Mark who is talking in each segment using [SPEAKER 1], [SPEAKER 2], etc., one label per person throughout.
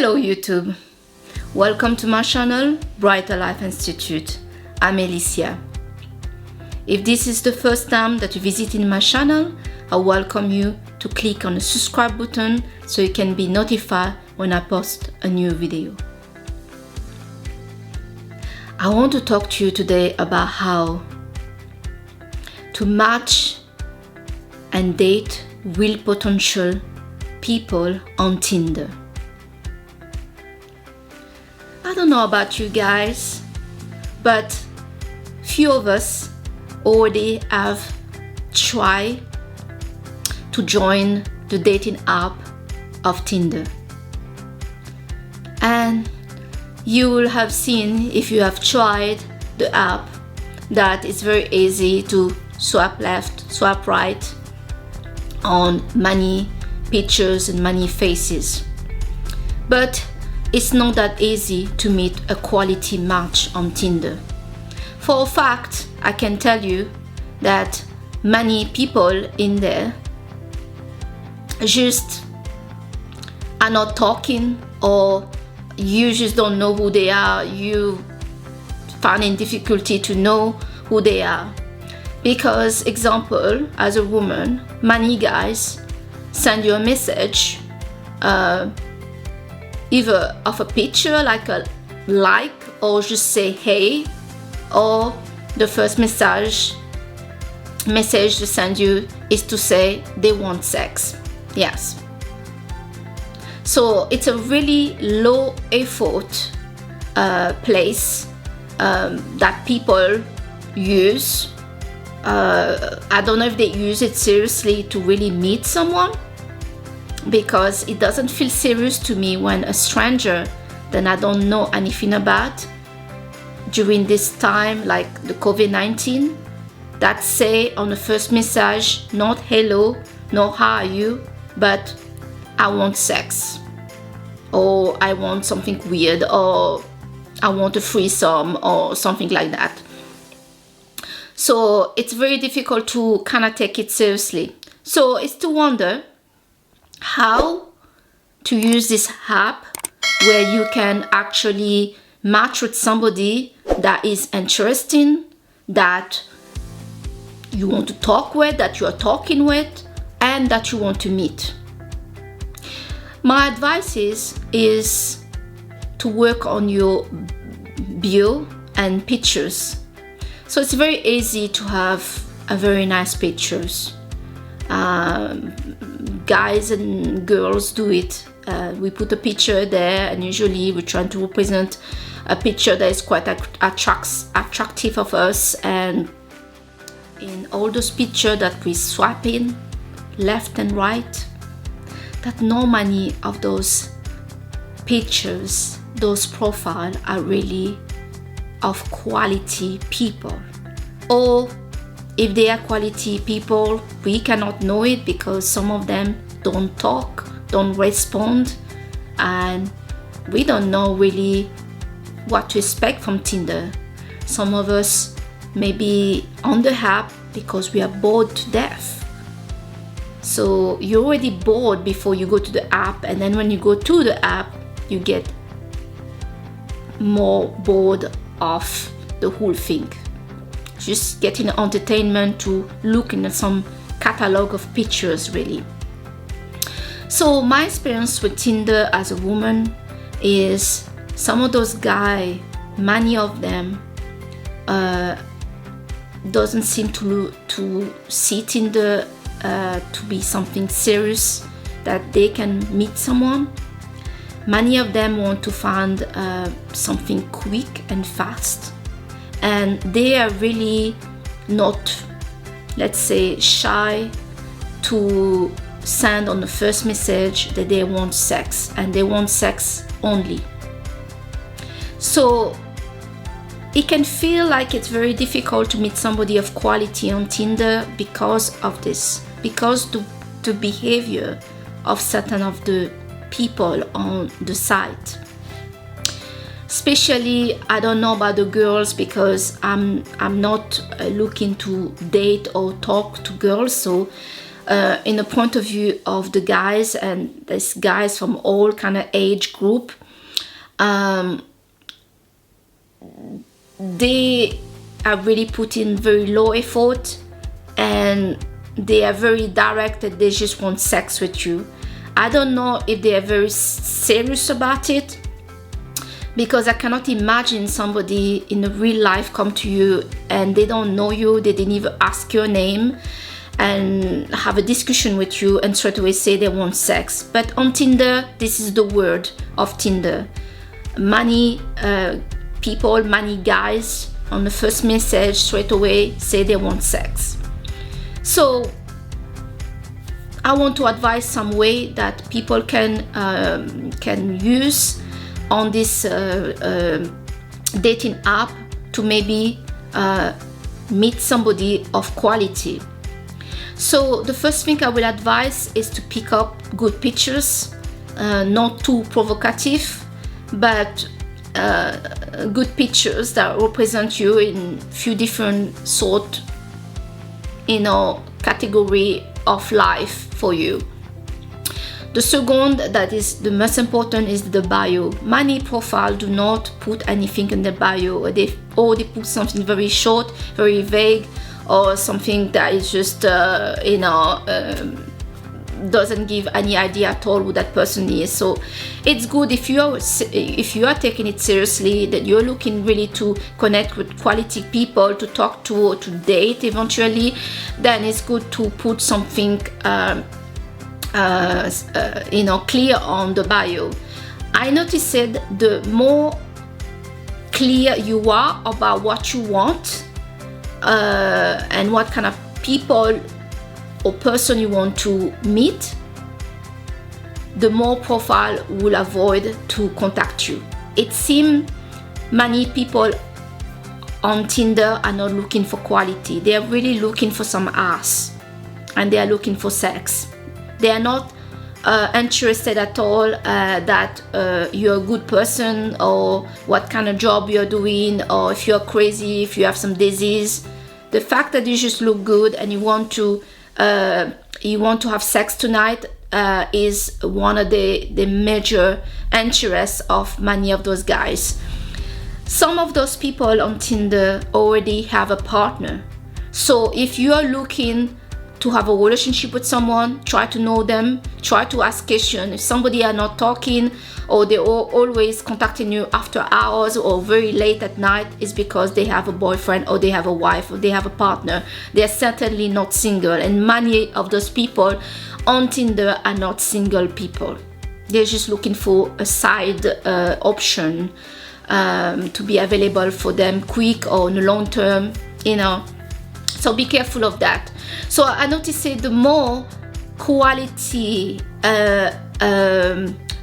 [SPEAKER 1] Hello YouTube, welcome to my channel Brighter Life Institute. I'm Alicia. If this is the first time that you visit in my channel, I welcome you to click on the subscribe button so you can be notified when I post a new video. I want to talk to you today about how to match and date real potential people on Tinder. I don't know about you guys, but few of us already have tried to join the dating app of Tinder. And you will have seen, if you have tried the app, that it's very easy to swipe left, swipe right on many pictures and many faces. But it's not that easy to meet a quality match on Tinder. For a fact, I can tell you that many people in there just are not talking, or you just don't know who they are. You finding difficulty to know who they are. Because, example, as a woman, many guys send you a message, either of a picture like a like, or just say hey, or the first message they send you is to say they want sex. Yes. So it's a really low effort place that people use. I don't know if they use it seriously to really meet someone, because it doesn't feel serious to me when a stranger that I don't know anything about during this time, like the COVID-19, that say on the first message not hello, no how are you, but I want sex, or I want something weird, or I want a threesome, or something like that. So it's very difficult to kind of take it seriously. So it's to wonder how to use this app where you can actually match with somebody that is interesting, that you want to talk with, that you are talking with, and that you want to meet. My advice is to work on your bio and pictures. So it's very easy to have a very nice pictures. Guys and girls do it. We put a picture there, and usually we're trying to represent a picture that is quite attractive of us. And in all those pictures that we swipe in left and right, that no many of those pictures, those profiles are really of quality people. Or if they are quality people, we cannot know it because some of them don't talk, don't respond, and we don't know really what to expect from Tinder. Some of us may be on the app because we are bored to death. So you're already bored before you go to the app, and then when you go to the app, you get more bored of the whole thing. Just getting entertainment to looking at some catalog of pictures, really. So my experience with Tinder as a woman is some of those guys, many of them doesn't seem to see Tinder to be something serious, that they can meet someone. Many of them want to find something quick and fast, and they are really not, let's say, shy to send on the first message that they want sex, and they want sex only. So it can feel like it's very difficult to meet somebody of quality on Tinder because of this, because the behavior of certain of the people on the site. Especially, I don't know about the girls, because I'm not looking to date or talk to girls, so in the point of view of the guys, and these guys from all kind of age group. They are really putting very low effort, and they are very direct that they just want sex with you. I don't know if they are very serious about it, because I cannot imagine somebody in the real life come to you and they don't know you, they didn't even ask your name, and have a discussion with you and straight away say they want sex. But on Tinder, this is the word of Tinder. Many people, many guys on the first message straight away say they want sex. So I want to advise some way that people can use on this dating app to maybe meet somebody of quality. So the first thing I will advise is to pick up good pictures, not too provocative, but good pictures that represent you in few different sort, category of life for you. The second, that is the most important, is the bio. Many profiles do not put anything in the bio. They put something very short, very vague, or something that is just doesn't give any idea at all who that person is. So it's good if you are taking it seriously, that you're looking really to connect with quality people, to talk to, or to date eventually, then it's good to put something clear on the bio. I noticed that the more clear you are about what you want and what kind of people or person you want to meet, the more profile will avoid to contact you. It seems many people on Tinder are not looking for quality. They are really looking for some ass, and they are looking for sex. They are not interested at all that you're a good person, or what kind of job you're doing, or if you're crazy, if you have some disease. The fact that you just look good and you want to have sex tonight is one of the major interests of many of those guys. Some of those people on Tinder already have a partner. So if you are looking to have a relationship with someone, try to know them, try to ask questions. If somebody are not talking, or they're always contacting you after hours or very late at night, is because they have a boyfriend, or they have a wife, or they have a partner. They are certainly not single, and many of those people on Tinder are not single people. They're just looking for a side option to be available for them quick or in the long term, So be careful of that. So I noticed that the more quality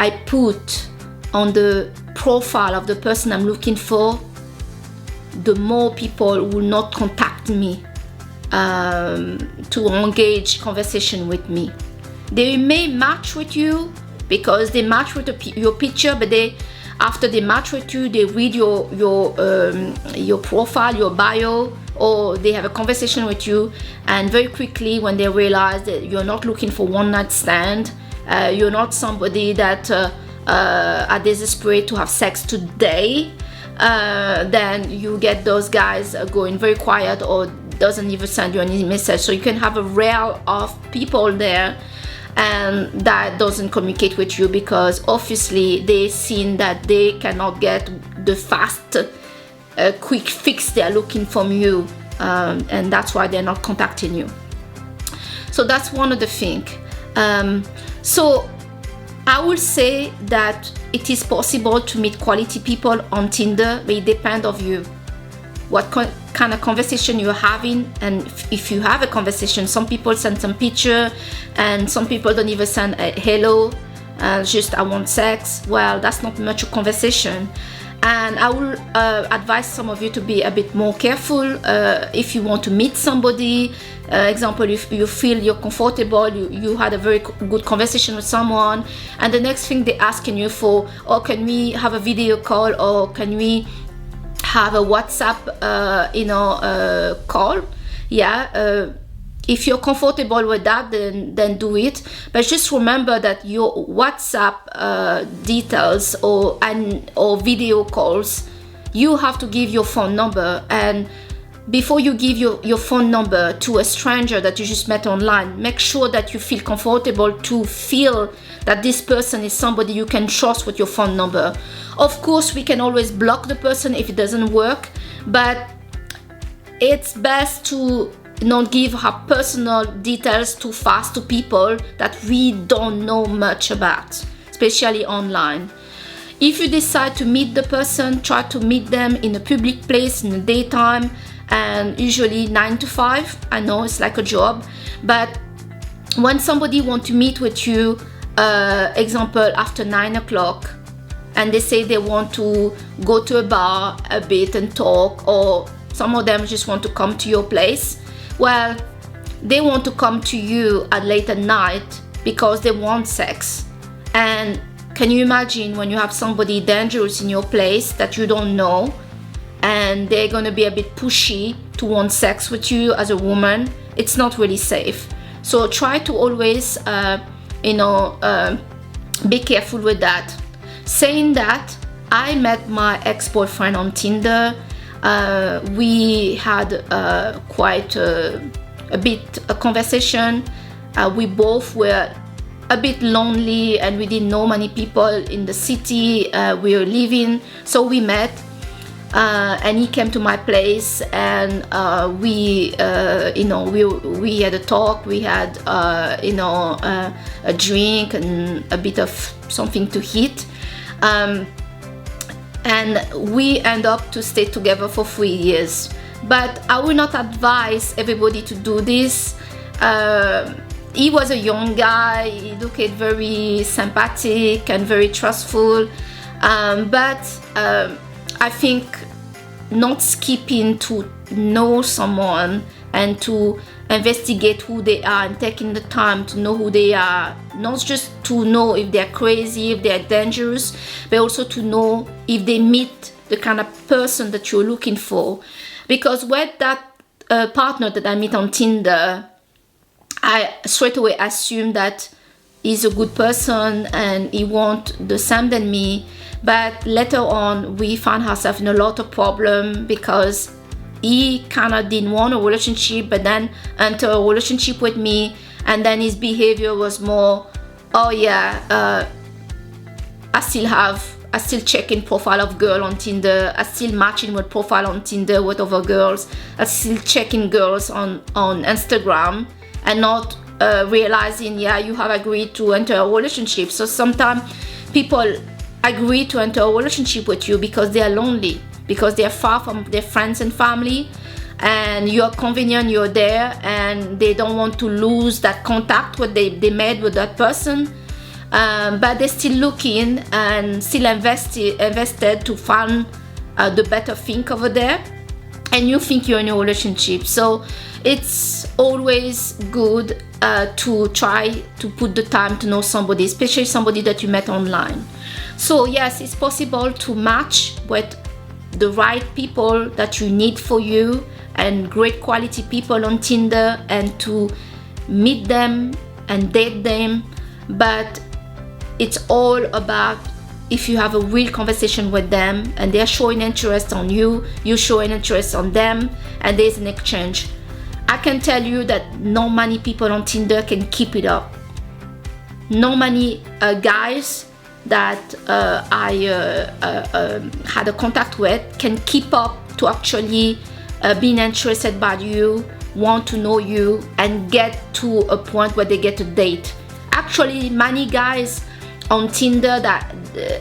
[SPEAKER 1] I put on the profile of the person I'm looking for, the more people will not contact me to engage conversation with me. They may match with you because they match with your picture, but after they match with you, they read your profile, your bio, or they have a conversation with you, and very quickly when they realize that you're not looking for one night stand, you're not somebody that are desperate to have sex today, then you get those guys going very quiet, or doesn't even send you any message. So you can have a rail of people there, and that doesn't communicate with you because obviously they've seen that they cannot get the fast quick fix they're looking from you, and that's why they're not contacting you. So that's one of the things. So I will say that it is possible to meet quality people on Tinder, but it depends on you, what kind of conversation you're having. And if you have a conversation, some people send some picture, and some people don't even send a hello, just I want sex. Well, that's not much a conversation. And I will advise some of you to be a bit more careful if you want to meet somebody. Example, if you feel you're comfortable, you had a very good conversation with someone, and the next thing they're asking you for, or can we have a video call, or can we have a WhatsApp call? if you're comfortable with that, then do it. But just remember that your WhatsApp details or video calls, you have to give your phone number. And before you give your phone number to a stranger that you just met online, make sure that you feel comfortable to feel that this person is somebody you can trust with your phone number. Of course, we can always block the person if it doesn't work, but it's best to not give her personal details too fast to people that we don't know much about, especially online. If you decide to meet the person, try to meet them in a public place in the daytime, and usually 9 to 5. I know it's like a job, but when somebody wants to meet with you, example after 9 o'clock, and they say they want to go to a bar a bit and talk, or some of them just want to come to your place, well, they want to come to you at late at night because they want sex. And can you imagine when you have somebody dangerous in your place that you don't know, and they're gonna be a bit pushy to want sex with you as a woman? It's not really safe. So try to always, be careful with that. Saying that, I met my ex-boyfriend on Tinder. We had quite a conversation. We both were a bit lonely, and we didn't know many people in the city we were living. So we met. And he came to my place, and we had a talk. We had a drink and a bit of something to eat, and we end up to stay together for 3 years. But I will not advise everybody to do this. He was a young guy. He looked very sympathetic and very trustful, but I think not skipping to know someone and to investigate who they are, and taking the time to know who they are, not just to know if they're crazy, if they're dangerous, but also to know if they meet the kind of person that you're looking for. Because with that partner that I meet on Tinder, I straight away assume that he's a good person and he wants the same than me. But later on, we found ourselves in a lot of problem because he kind of didn't want a relationship, but then entered a relationship with me, and then his behavior was more, oh yeah, I still checking profile of girl on Tinder, I still matching with profile on Tinder with other girls, I still checking girls on Instagram, and not realizing, yeah, you have agreed to enter a relationship. So sometimes people agree to enter a relationship with you because they are lonely, because they are far from their friends and family, and you're convenient, you're there, and they don't want to lose that contact what they made with that person, but they're still looking and still invested to find the better thing over there, and you think you're in a relationship. So it's always good to try to put the time to know somebody, especially somebody that you met online. So yes, it's possible to match with the right people that you need for you, and great quality people on Tinder, and to meet them and date them. But it's all about if you have a real conversation with them and they're showing interest on you, you showing interest on them, and there's an exchange. I can tell you that not many people on Tinder can keep it up. Not many guys that I had a contact with can keep up to actually being interested by you, want to know you, and get to a point where they get a date. Actually, many guys on Tinder that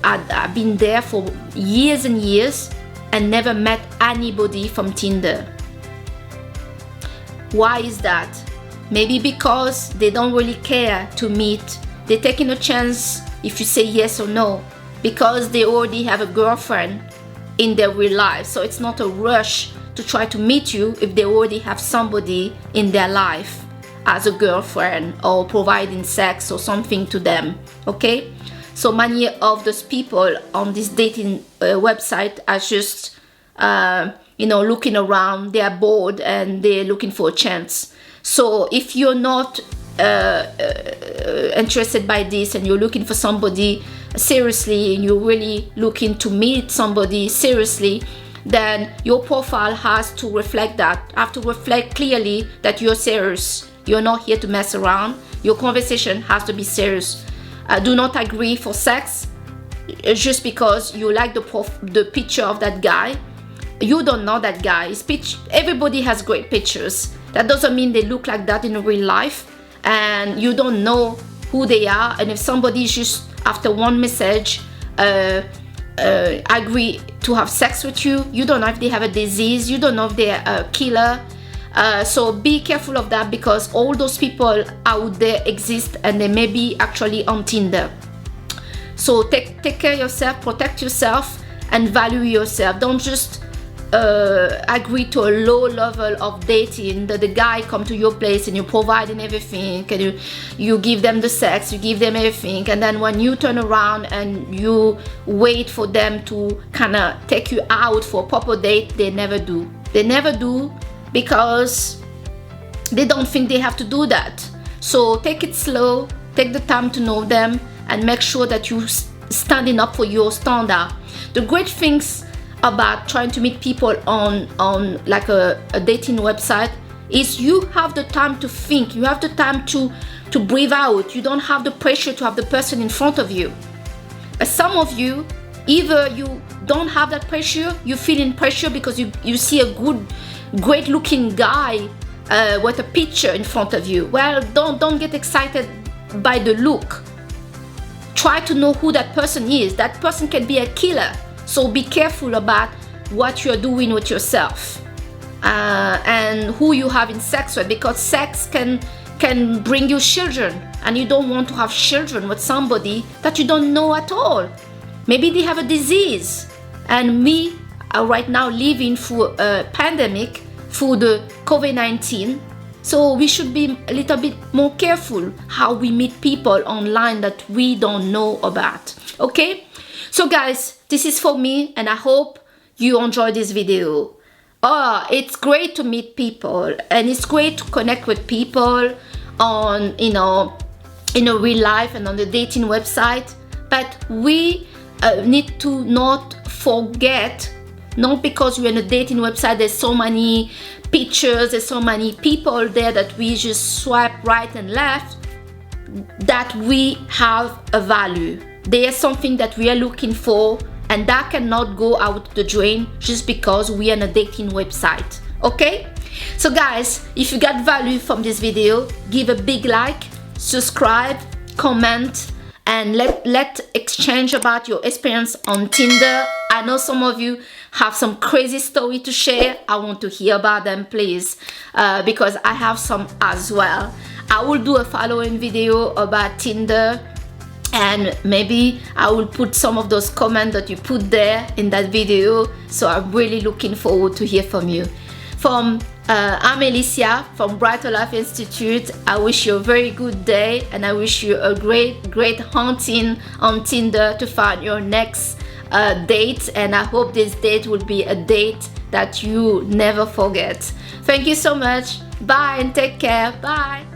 [SPEAKER 1] have been there for years and years and never met anybody from Tinder. Why is that? Maybe because they don't really care to meet. They're taking a chance if you say yes or no, because they already have a girlfriend in their real life. So it's not a rush to try to meet you if they already have somebody in their life as a girlfriend or providing sex or something to them. Okay? So many of those people on this dating website are just looking around. They are bored and they're looking for a chance. So if you're not interested by this and you're looking for somebody seriously and you're really looking to meet somebody seriously, then your profile has to reflect that, have to reflect clearly that you're serious. You're not here to mess around. Your conversation has to be serious. Do not agree for sex just because you like the picture of that guy. You don't know that guy. Everybody has great pictures. That doesn't mean they look like that in real life, and you don't know who they are. And if somebody just after one message agree to have sex with you, you don't know if they have a disease, you don't know if they're a killer. So be careful of that, because all those people out there exist and they may be actually on Tinder. So take care of yourself, protect yourself, and value yourself. Don't just agree to a low level of dating that the guy come to your place and you providing everything, and you give them the sex, you give them everything, and then when you turn around and you wait for them to kind of take you out for a proper date, they never do. They never do, because they don't think they have to do that. So take it slow, take the time to know them, and make sure that you standing up for your standard. The great things about trying to meet people on like a dating website is you have the time to think, you have the time to breathe out. You don't have the pressure to have the person in front of you. But some of you, either you don't have that pressure, you feel in pressure because you see a great looking guy with a picture in front of you. Well, don't get excited by the look. Try to know who that person is. That person can be a killer. So be careful about what you're doing with yourself and who you having sex with, because sex can bring you children, and you don't want to have children with somebody that you don't know at all. Maybe they have a disease, and we are right now living through a pandemic, through the COVID-19. So we should be a little bit more careful how we meet people online that we don't know about. Okay? So guys, this is for me, and I hope you enjoyed this video. It's great to meet people, and it's great to connect with people on, in a real life and on the dating website. But we need to not forget, not because we're on a dating website, there's so many pictures, there's so many people there that we just swipe right and left, that we have a value. There's something that we are looking for, and that cannot go out the drain just because we are on a dating website. Okay? So guys, if you got value from this video, give a big like, subscribe, comment, and let exchange about your experience on Tinder. I know some of you have some crazy story to share. I want to hear about them, please, because I have some as well. I will do a following video about Tinder, and maybe I will put some of those comments that you put there in that video. So I'm really looking forward to hear from you. I'm Alicia from Brighter Life Institute. I wish you a very good day, and I wish you a great hunting on Tinder to find your next date. And I hope this date will be a date that you never forget. Thank you so much. Bye and take care. Bye.